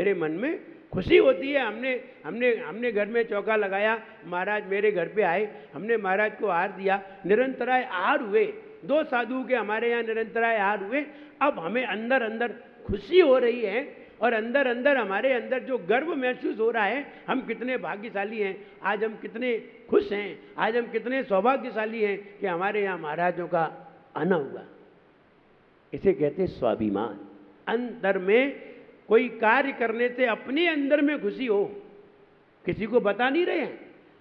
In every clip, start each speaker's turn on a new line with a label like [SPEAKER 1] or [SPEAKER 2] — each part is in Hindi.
[SPEAKER 1] मेरे मन में खुशी होती है। हमने हमने हमने घर में चौका लगाया, महाराज मेरे घर पे आए, हमने महाराज को आहार दिया, निरंतराय आहार हुए, 2 साधु के हमारे यहाँ निरंतराय आहार हुए। अब हमें अंदर अंदर खुशी हो रही है और अंदर अंदर हमारे अंदर जो गर्व महसूस हो रहा है, हम कितने भाग्यशाली हैं, आज हम कितने खुश हैं, आज हम कितने सौभाग्यशाली हैं कि हमारे यहाँ महाराजों का आना हुआ। इसे कहते स्वाभिमान। अंतर में कोई कार्य करने से अपने अंदर में खुशी हो, किसी को बता नहीं रहे हैं,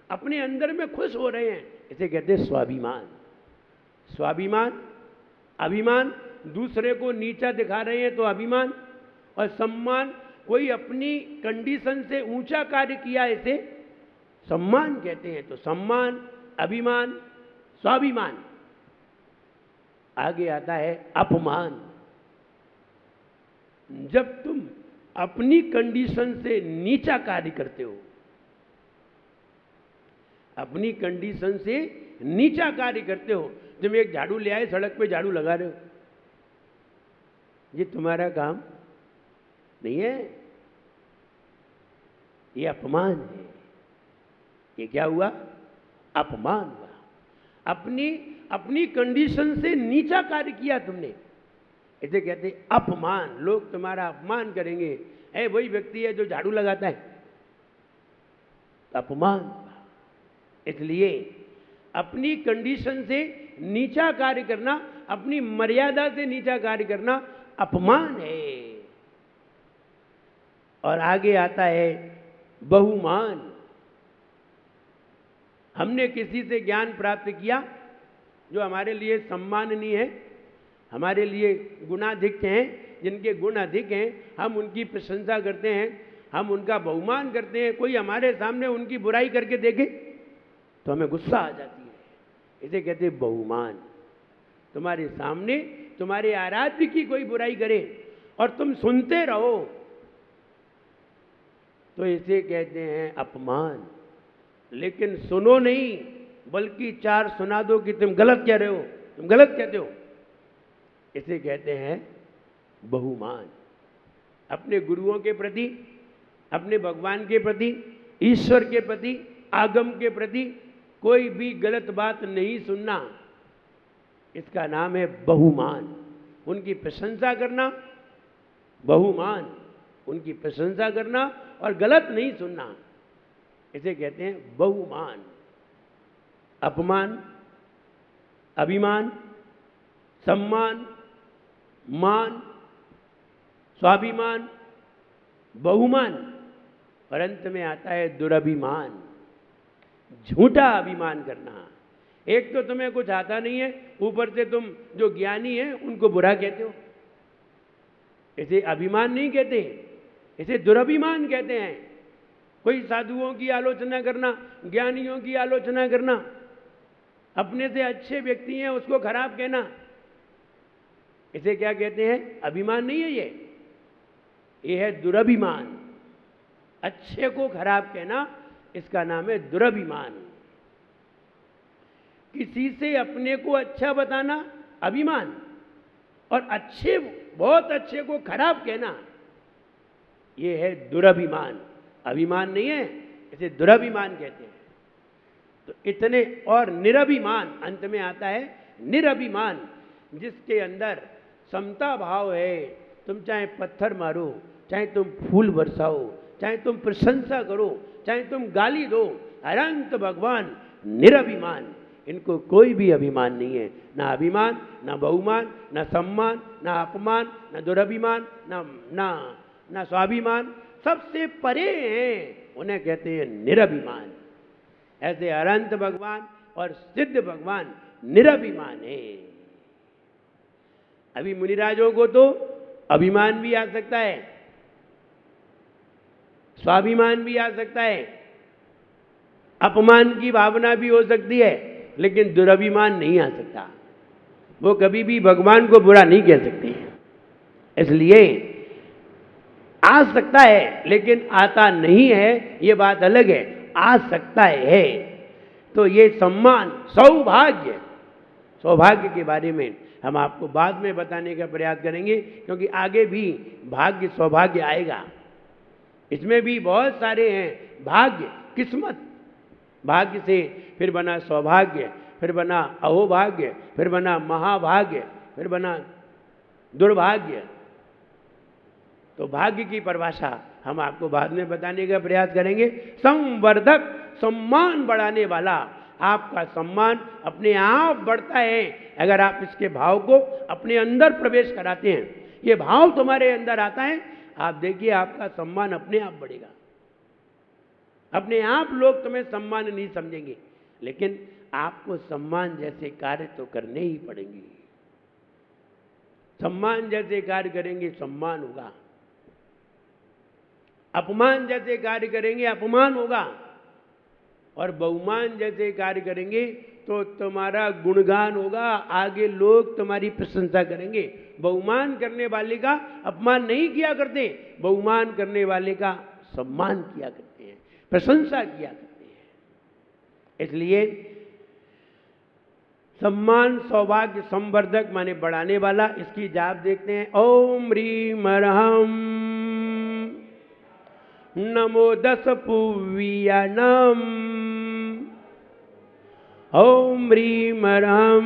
[SPEAKER 1] अपने अंदर में खुश हो रहे हैं, इसे कहते स्वाभिमान। स्वाभिमान, अभिमान, दूसरे को नीचा दिखा रहे हैं तो अभिमान, और सम्मान, कोई अपनी कंडीशन से ऊंचा कार्य किया इसे सम्मान कहते हैं। तो सम्मान, अभिमान, स्वाभिमान। आगे आता है अपमान। जब तुम अपनी कंडीशन से नीचा कार्य करते हो, अपनी कंडीशन से नीचा कार्य करते हो, जब एक झाड़ू ले आए सड़क पे झाड़ू लगा रहे हो, ये तुम्हारा काम नहीं है, ये अपमान है। ये क्या हुआ? अपमान हुआ। अपनी कंडीशन से नीचा कार्य किया तुमने, इसे कहते अपमान। लोग तुम्हारा अपमान करेंगे, ऐ वही व्यक्ति है जो झाड़ू लगाता है, अपमान हुआ। इसलिए अपनी कंडीशन से नीचा कार्य करना, अपनी मर्यादा से नीचा कार्य करना अपमान है। और आगे आता है बहुमान। हमने किसी से ज्ञान प्राप्त किया जो हमारे लिए सम्माननीय है, हमारे लिए गुणाधिक हैं, जिनके गुण अधिक हैं, हम उनकी प्रशंसा करते हैं, हम उनका बहुमान करते हैं। कोई हमारे सामने उनकी बुराई करके देखे तो हमें गुस्सा आ जाती है, इसे कहते हैं बहुमान। तुम्हारे सामने तुम्हारे आराध्य की कोई बुराई करे और तुम सुनते रहो तो इसे कहते हैं अपमान। लेकिन सुनो नहीं, बल्कि 4 सुना दो कि तुम गलत कह रहे हो, तुम गलत कहते हो, इसे कहते हैं बहुमान। अपने गुरुओं के प्रति, अपने भगवान के प्रति, ईश्वर के प्रति, आगम के प्रति कोई भी गलत बात नहीं सुनना, इसका नाम है बहुमान। उनकी प्रशंसा करना बहुमान, उनकी प्रशंसा करना और गलत नहीं सुनना, इसे कहते हैं बहुमान। अपमान, अभिमान, सम्मान, मान, स्वाभिमान, बहुमान, और अंत में आता है दुरभिमान, झूठा अभिमान करना। एक तो तुम्हें कुछ आता नहीं है, ऊपर से तुम जो ज्ञानी है उनको बुरा कहते हो, इसे अभिमान नहीं कहते, इसे दुरभिमान कहते हैं। कोई साधुओं की आलोचना करना, ज्ञानियों की आलोचना करना, अपने से अच्छे व्यक्ति हैं उसको खराब कहना, इसे क्या कहते हैं? अभिमान नहीं है ये है दुरभिमान। अच्छे को खराब कहना, इसका नाम है दुरभिमान। किसी से अपने को अच्छा बताना अभिमान, और अच्छे, बहुत अच्छे को खराब कहना, यह है दुरभिमान। अभिमान नहीं है, इसे दुरभिमान कहते हैं। तो इतने, और निरभिमान, अंत में आता है निरभिमान, जिसके अंदर समता भाव है। तुम चाहे पत्थर मारो, चाहे तुम फूल बरसाओ, चाहे तुम प्रशंसा करो, चाहे तुम गाली दो, अनंत भगवान निरभिमान, इनको कोई भी अभिमान नहीं है। ना अभिमान, ना बहुमान, ना सम्मान, ना अपमान, ना दुरभिमान, ना स्वाभिमान, सबसे परे हैं, उन्हें कहते हैं निरभिमान। ऐसे अनंत भगवान और सिद्ध भगवान निरभिमान है। अभी मुनिराजों को तो अभिमान भी आ सकता है, स्वाभिमान भी आ सकता है, अपमान की भावना भी हो सकती है, लेकिन दुरभिमान नहीं आ सकता। वो कभी भी भगवान को बुरा नहीं कह सकते। इसलिए आ सकता है लेकिन आता नहीं है, ये बात अलग है। आ सकता है तो ये सम्मान, सौभाग्य, सौभाग्य के बारे में हम आपको बाद में बताने का प्रयास करेंगे, क्योंकि आगे भी भाग्य सौभाग्य आएगा। इसमें भी बहुत सारे हैं, भाग्य, किस्मत, भाग्य से फिर बना सौभाग्य, फिर बना अहोभाग्य, फिर बना महाभाग्य, फिर बना दुर्भाग्य। तो भाग्य की परिभाषा हम आपको बाद में बताने का प्रयास करेंगे। संवर्धक, सम्मान बढ़ाने वाला, आपका सम्मान अपने आप बढ़ता है अगर आप इसके भाव को अपने अंदर प्रवेश कराते हैं। ये भाव तुम्हारे अंदर आता है, आप देखिए आपका सम्मान अपने आप बढ़ेगा। अपने आप लोग तुम्हें सम्मान नहीं समझेंगे, लेकिन आपको सम्मान जैसे कार्य तो करने ही पड़ेंगे। सम्मान जैसे कार्य करेंगे सम्मान होगा, अपमान जैसे कार्य करेंगे अपमान होगा, और बहुमान जैसे कार्य करेंगे तो तुम्हारा गुणगान होगा, आगे लोग तुम्हारी प्रशंसा करेंगे। बहुमान करने वाले का अपमान नहीं किया करते, बहुमान करने वाले का सम्मान किया करते हैं, प्रशंसा किया करते हैं। इसलिए सम्मान, सौभाग्य, संवर्धक माने बढ़ाने वाला। इसकी जाप देखते हैं। ओम ह्रीम अर्हम नमो 10 पुव्यानम। ओम ह्रीम अर्हम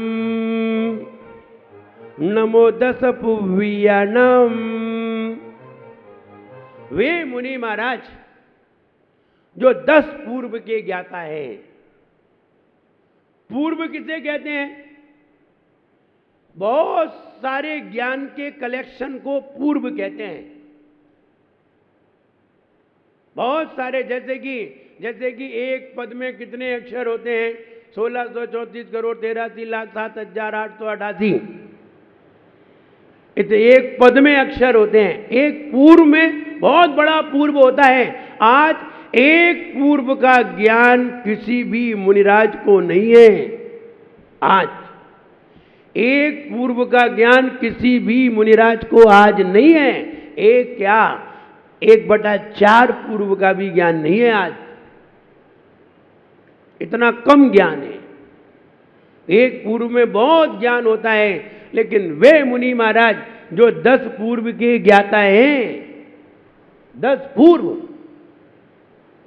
[SPEAKER 1] नमो 10 पुव्यानम। वे मुनि महाराज जो 10 पूर्व के ज्ञाता है। पूर्व किसे कहते हैं? बहुत सारे ज्ञान के कलेक्शन को पूर्व कहते हैं। बहुत सारे, जैसे कि एक पद में कितने अक्षर होते हैं? 1634 करोड़ 83 लाख 7,888। एक पद में अक्षर होते हैं। एक पूर्व में बहुत बड़ा पूर्व होता है। आज एक पूर्व का ज्ञान किसी भी मुनिराज को नहीं है। आज एक पूर्व का ज्ञान किसी भी मुनिराज को आज नहीं है। एक क्या, 1/4 पूर्व का भी ज्ञान नहीं है आज। इतना कम ज्ञान है। एक पूर्व में बहुत ज्ञान होता है, लेकिन वे मुनि महाराज जो 10 पूर्व के ज्ञाता हैं, 10 पूर्व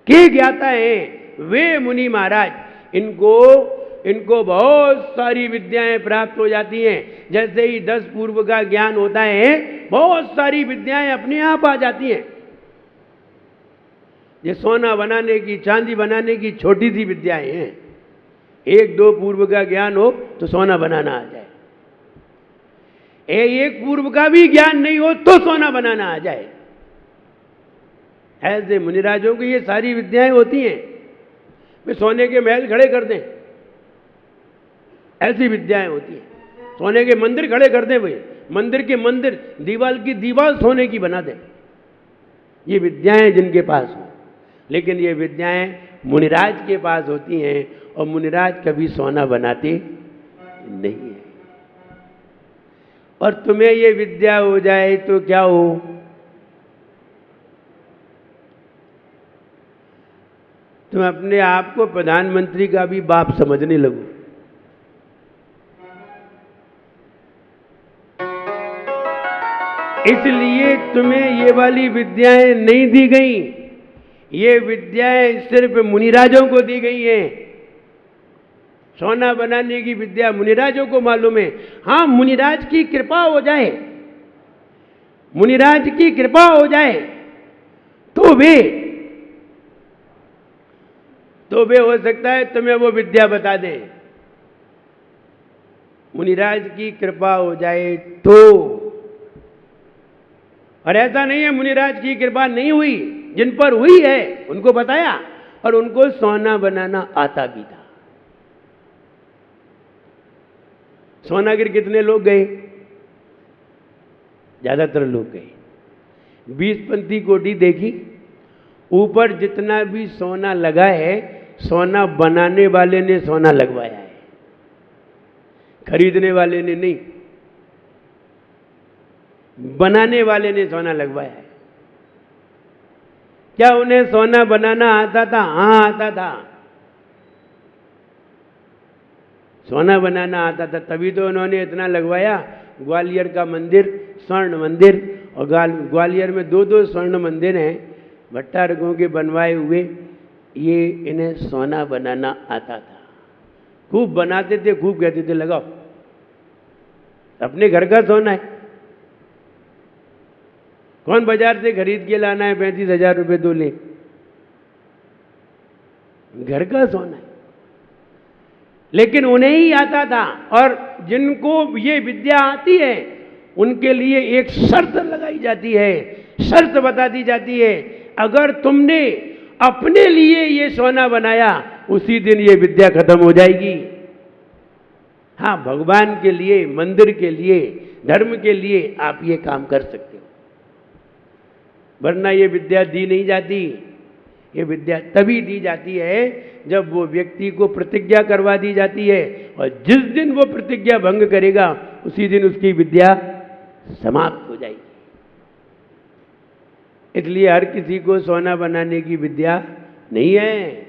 [SPEAKER 1] के ज्ञाता हैं, वे मुनि महाराज इनको बहुत सारी विद्याएं प्राप्त हो जाती हैं। जैसे ही 10 पूर्व का ज्ञान होता है, बहुत सारी विद्याएं अपने आप आ जाती हैं। ये सोना बनाने की, चांदी बनाने की छोटी सी विद्याएं हैं। 1-2 पूर्व का ज्ञान हो तो सोना बनाना आ जाए। एक पूर्व का भी ज्ञान नहीं हो तो सोना बनाना आ जाए। ऐसे मुनिराजों की ये सारी विद्याएं होती हैं। वे सोने के महल खड़े कर दें, ऐसी विद्याएं होती हैं। सोने के मंदिर खड़े कर दें, भाई मंदिर के मंदिर, दीवार की दीवार सोने की बना दें। ये विद्याएं जिनके पास हो, लेकिन ये विद्याएं मुनिराज के पास होती हैं, और मुनिराज कभी सोना बनाते नहीं है। और तुम्हें ये विद्या हो जाए तो क्या हो? तुम अपने आप को प्रधानमंत्री का भी बाप समझने लगो। इसलिए तुम्हें ये वाली विद्याएं नहीं दी गई। ये विद्याएं सिर्फ मुनिराजों को दी गई हैं। सोना बनाने की विद्या मुनिराजों को मालूम है। हाँ, मुनिराज की कृपा हो जाए, मुनिराज की कृपा हो जाए तो वे हो सकता है तुम्हें वो विद्या बता दें। मुनिराज की कृपा हो जाए तो। और ऐसा नहीं है मुनिराज की कृपा नहीं हुई, जिन पर हुई है उनको बताया, और उनको सोना बनाना आता भी था। सोनागिर कितने लोग गए? ज्यादातर लोग गए। 20पंथी कोठी देखी, ऊपर जितना भी सोना लगा है, सोना बनाने वाले ने सोना लगवाया है, खरीदने वाले ने नहीं। बनाने वाले ने सोना लगवाया है। क्या उन्हें सोना बनाना आता था? हाँ, आता था। सोना बनाना आता था, तभी तो उन्होंने इतना लगवाया। ग्वालियर का मंदिर, स्वर्ण मंदिर, और ग्वालियर में 2-2 स्वर्ण मंदिर हैं। भट्टारकों के बनवाए हुए ये इन्हें सोना बनाना आता था। खूब बनाते थे, खूब कहते थे लगाओ, अपने घर का सोना है, कौन बाजार से खरीद के लाना है 35,000 रुपये तो ले, घर का सोना है। लेकिन उन्हें ही आता था, और जिनको ये विद्या आती है उनके लिए एक शर्त लगाई जाती है, शर्त बता दी जाती है, अगर तुमने अपने लिए ये सोना बनाया उसी दिन ये विद्या खत्म हो जाएगी। हाँ, भगवान के लिए, मंदिर के लिए, धर्म के लिए आप ये काम कर सकते हो, वरना ये विद्या दी नहीं जाती। ये विद्या तभी दी जाती है जब वो व्यक्ति को प्रतिज्ञा करवा दी जाती है, और जिस दिन वो प्रतिज्ञा भंग करेगा उसी दिन उसकी विद्या समाप्त हो जाएगी। इसलिए हर किसी को सोना बनाने की विद्या नहीं है।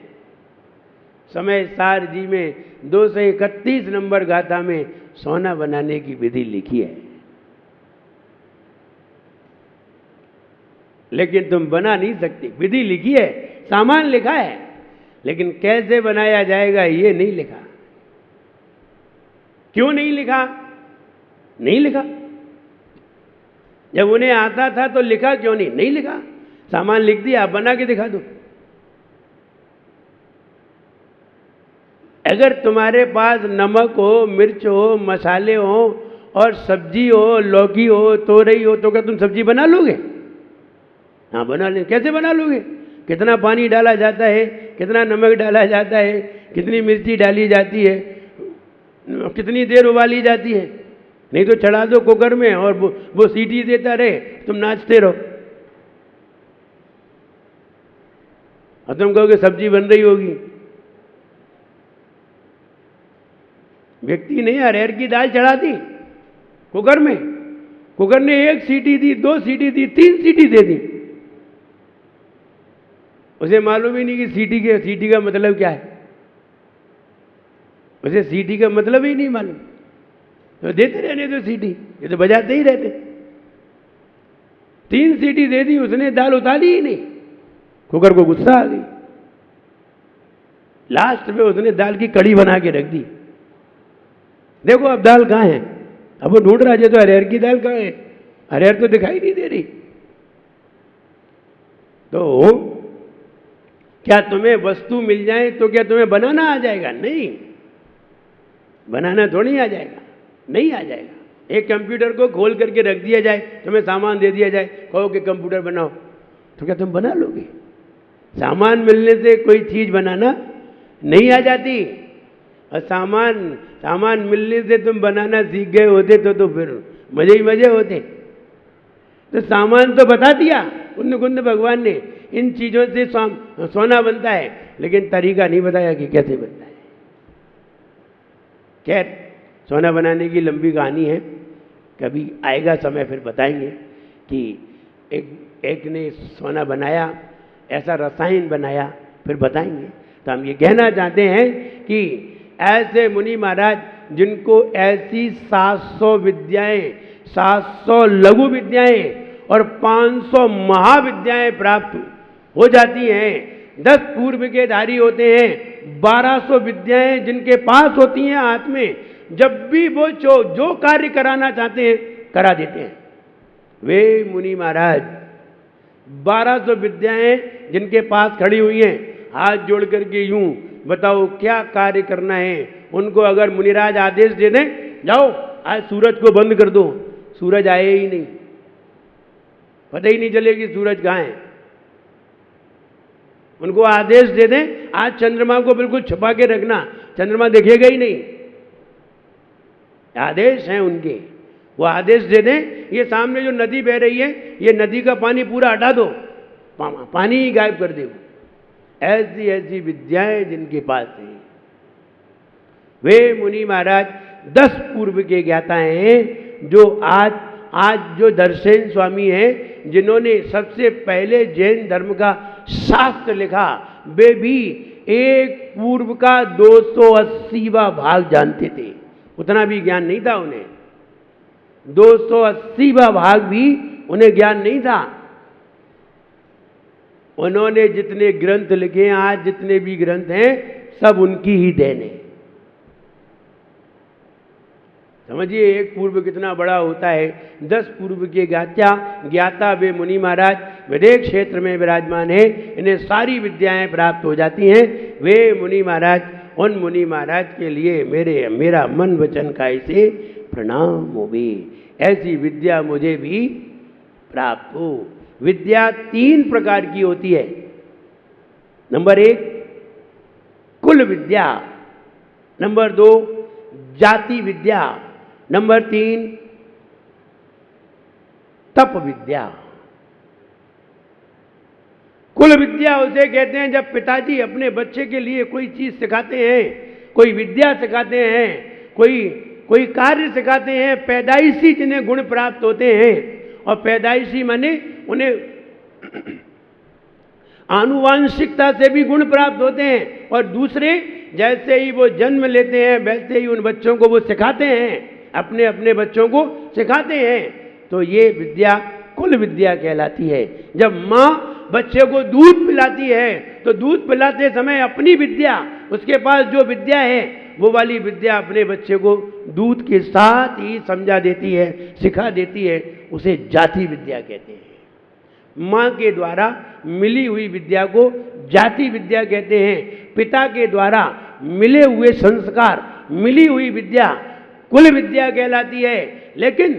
[SPEAKER 1] समय सार जी में 231 नंबर गाथा में सोना बनाने की विधि लिखी है, लेकिन तुम बना नहीं सकते। विधि लिखी है, सामान लिखा है, लेकिन कैसे बनाया जाएगा ये नहीं लिखा। क्यों नहीं लिखा? नहीं लिखा। जब उन्हें आता था तो लिखा क्यों नहीं? नहीं लिखा। सामान लिख दिया, आप बना के दिखा दो। अगर तुम्हारे पास नमक हो, मिर्च हो, मसाले हो और सब्जी हो, लौकी हो, तोरई हो, तो क्या तुम सब्जी बना लोगे? हाँ, बना ले। कैसे बना लोगे? कितना पानी डाला जाता है, कितना नमक डाला जाता है, कितनी मिर्ची डाली जाती है, कितनी देर उबाली जाती है। नहीं तो चढ़ा दो कुकर में और वो सीटी देता रहे, तुम नाचते रहो और तुम कहोगे सब्जी बन रही होगी। व्यक्ति ने अरहर की दाल चढ़ा दी कुकर में, कुकर ने 1 सीटी दी, 2 सीटी दी, 3 सीटी दे दी। उसे मालूम ही नहीं कि सीटी का मतलब क्या है। उसे सीटी का मतलब ही नहीं मालूम, तो देते रहने दो सीटी, ये तो बजाते ही रहते। 3 सीटी दे दी, उसने दाल उतारी ही नहीं। कुकर को गुस्सा आ गई, लास्ट में उसने दाल की कड़ी बना के रख दी। देखो अब दाल कहाँ है? अब वो ढूंढ रहा है, तो अरहर की दाल कहाँ है? अरहर तो दिखाई नहीं दे रही। तो क्या तुम्हें वस्तु मिल जाए तो क्या तुम्हें बनाना आ जाएगा? नहीं, बनाना थोड़ी आ जाएगा, नहीं आ जाएगा। एक कंप्यूटर को खोल करके रख दिया जाए, तुम्हें सामान दे दिया जाए, कहो कि कंप्यूटर बनाओ, तो क्या तुम बना लोगे? सामान मिलने से कोई चीज बनाना नहीं आ जाती। और सामान मिलने से तुम बनाना सीख गए होते तो फिर मजे ही मजे होते। तो सामान तो बता दिया कुंद भगवान ने, इन चीजों से सोना बनता है, लेकिन तरीका नहीं बताया कि कैसे बनता है। खैर, सोना बनाने की लंबी कहानी है, कभी आएगा समय फिर बताएंगे कि एक ने सोना बनाया, ऐसा रसायन बनाया, फिर बताएंगे। तो हम ये कहना चाहते हैं कि ऐसे मुनि महाराज जिनको ऐसी 700 विद्याएं, 700 लघु विद्याएं और 500 महाविद्याएं प्राप्त हो जाती हैं, 10 पूर्व के धारी होते हैं, 1200 विद्याएं जिनके पास होती हैं हाथ में, जब भी वो जो कार्य कराना चाहते हैं करा देते हैं। वे मुनि महाराज 1200 विद्याएं जिनके पास खड़ी हुई हैं, हाथ जोड़ करके यूं बताओ क्या कार्य करना है। उनको अगर मुनिराज आदेश दे दें, जाओ आज सूरज को बंद कर दो, सूरज आए ही नहीं, पता ही नहीं चलेगी सूरज कहाँ है। उनको आदेश दे दें, आज चंद्रमा को बिल्कुल छुपा के रखना, चंद्रमा दिखेगा ही नहीं। आदेश हैं उनके, वो आदेश दे दें, ये सामने जो नदी बह रही है, ये नदी का पानी पूरा हटा दो, पानी ही गायब कर दे। ऐसी ऐसी विद्याएं जिनके पास हैं, वे मुनि महाराज 10 पूर्व के ज्ञाता हैं, जो आज जो दर्शन स्वामी हैं, जिन्होंने सबसे पहले जैन धर्म का शास्त्र लिखा, वे भी एक पूर्व का 280वां भाग जानते थे। उतना भी ज्ञान नहीं था उन्हें, 280वां भाग भी उन्हें ज्ञान नहीं था। उन्होंने जितने ग्रंथ लिखे हैं, आज जितने भी ग्रंथ हैं, सब उनकी ही देन है। समझिए एक पूर्व कितना बड़ा होता है। 10 पूर्व के ज्ञाता वे मुनि महाराज विदेश क्षेत्र में विराजमान है, इन्हें सारी विद्याएं प्राप्त हो जाती हैं। वे मुनि महाराज, उन मुनि महाराज के लिए मेरा मन वचन काय से प्रणाम होवे, ऐसी विद्या मुझे भी प्राप्त हो। विद्या 3 प्रकार की होती है। नंबर 1 कुल विद्या, नंबर 2 जाति विद्या, नंबर 3 तप विद्या। कुल विद्या उसे कहते हैं जब पिताजी अपने बच्चे के लिए कोई चीज सिखाते हैं, कोई विद्या सिखाते हैं, कोई कार्य सिखाते हैं, पैदाइशी जिन्हें गुण प्राप्त होते हैं। और पैदाइशी माने उन्हें आनुवांशिकता से भी गुण प्राप्त होते हैं, और दूसरे जैसे ही वो जन्म लेते हैं वैसे ही उन बच्चों को वो सिखाते हैं, अपने अपने बच्चों को सिखाते हैं। तो ये विद्या कुल विद्या कहलाती है। जब माँ बच्चे को दूध पिलाती है तो दूध पिलाते समय अपनी विद्या, उसके पास जो विद्या है वो वाली विद्या अपने बच्चे को दूध के साथ ही समझा देती है, सिखा देती है, उसे जाति विद्या कहते हैं। माँ के द्वारा मिली हुई विद्या को जाति विद्या कहते हैं। पिता के द्वारा मिले हुए संस्कार, मिली हुई विद्या कुल विद्या कहलाती है। लेकिन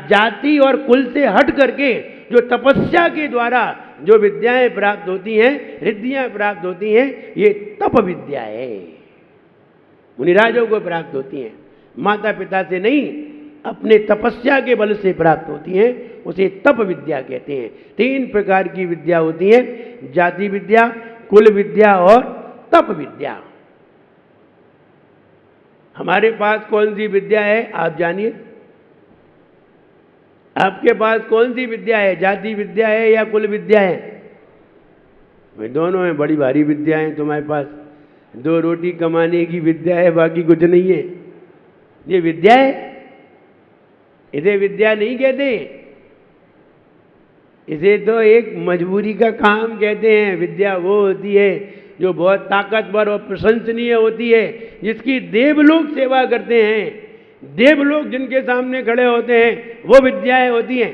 [SPEAKER 1] जाति और कुल से हट करके जो तपस्या के द्वारा जो विद्याएं प्राप्त होती हैं, रिद्धियां प्राप्त होती हैं, ये तप विद्या है, मुनिराजों को प्राप्त होती हैं। माता पिता से नहीं, अपने तपस्या के बल से प्राप्त होती हैं, उसे तप विद्या कहते हैं। 3 प्रकार की विद्या होती है, जाति विद्या, कुल विद्या और तप विद्या। हमारे पास कौन सी विद्या है आप जानिए। आपके पास कौन सी विद्या है, जाति विद्या है या कुल विद्या है? भाई दोनों हैं, बड़ी भारी विद्या है तुम्हारे पास। 2 रोटी कमाने की विद्या है, बाकी कुछ नहीं है। ये विद्या है? इसे विद्या नहीं कहते, इसे तो एक मजबूरी का काम कहते हैं। विद्या वो होती है जो बहुत ताकतवर और प्रशंसनीय होती है, जिसकी देवलोक सेवा करते हैं। देवलोक जिनके सामने खड़े होते हैं वो विद्याएं होती हैं।